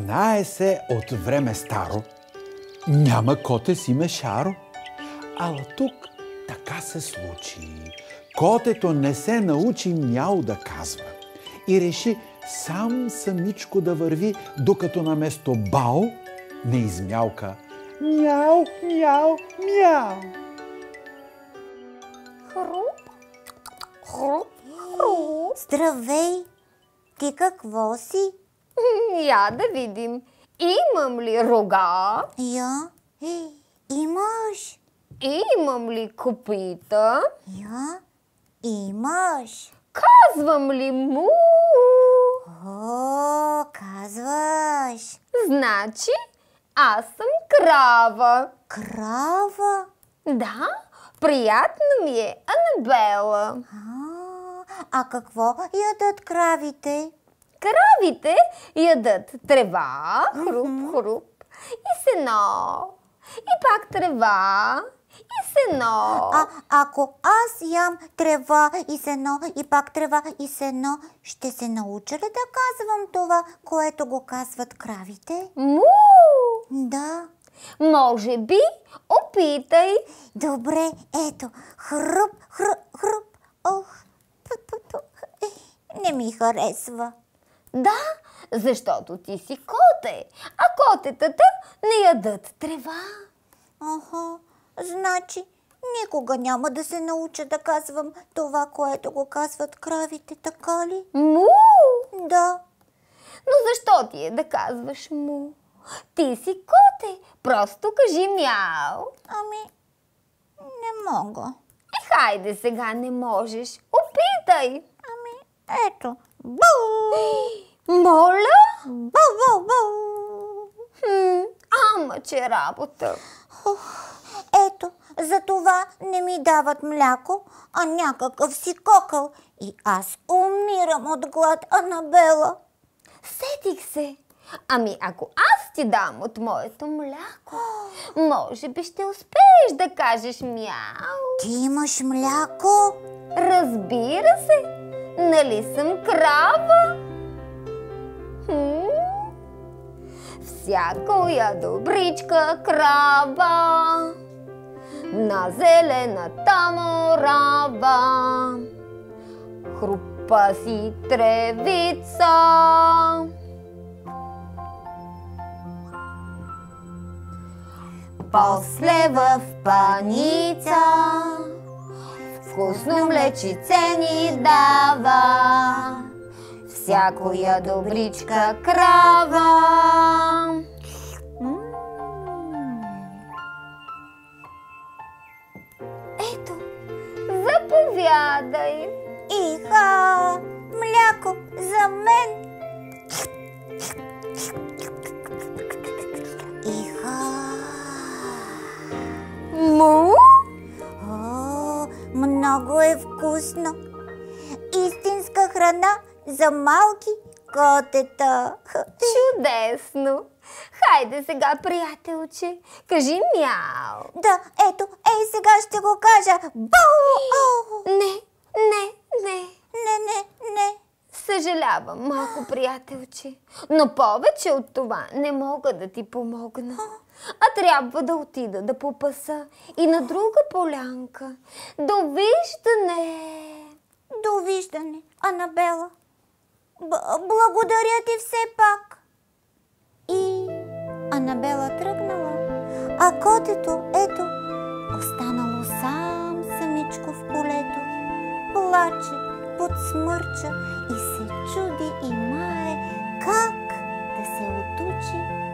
Знае се от време старо, няма коте си мешаро. Ала тук така се случи. Котето не се научи мяу да казва и реши самичко да върви, докато наместо бао не измялка мяу, мяу, мяу. Хруп, хруп, хруп. Здравей! Ти какво си? Я да видим. Имам ли рога? Я? Имаш? Имам ли копита? Я? Имаш? Казвам ли му? О, казваш. Значи, аз съм крава. Крава? Да, приятно ми е, Анабела. А какво ядат кравите? Кравите ядат трева, хруп, хруп, и сено. И пак трева, и сено. Ако аз ям трева и сено, и пак трева и сено, ще се науча ли да казвам това, което го казват кравите? Му! Да. Може би, опитай. Добре, ето, хруп, хруп, хруп. Ох, не ми харесва. Да, защото ти си коте, а котетата не ядат трева. Значи никога няма да се науча да казвам това, което го казват кравите, така ли? Му! Да. Но защо ти е да казваш му? Ти си коте, просто кажи мяу. Не мога. Хайде сега, не можеш. Опитай. Ето. Бу! Моля? Бу, бу, бу! Ама че работа. Ето, за това не ми дават мляко, а някакъв си кокъл. И аз умирам от глад, Анабела. Сетих се. Ами ако аз ти дам от моето мляко, може би ще успееш да кажеш мяу. Ти имаш мляко? Разбира се. Нали съм крава? Всякоя добричка крава на зелената морава хрупа си тревица. После в паница вкусно млечице ни дава всякоя добричка крава. Ето, заповядай. Иха, мляко за мен. Иха. Му? Много е вкусно. Истинска храна за малки котета. Чудесно! Хайде сега, приятелче, кажи мяу. Да, ето, сега ще го кажа. Бау! Не. Не. Съжалявам, малко приятелче, но повече от това не мога да ти помогна. А трябва да отида да попаса и на друга полянка. Довиждане! Довиждане, Анабела. Благодаря ти все пак. И Анабела тръгнала, а котето, ето, останало самичко в полето. Плаче, подсмърча и се чуди и мае как да се отучи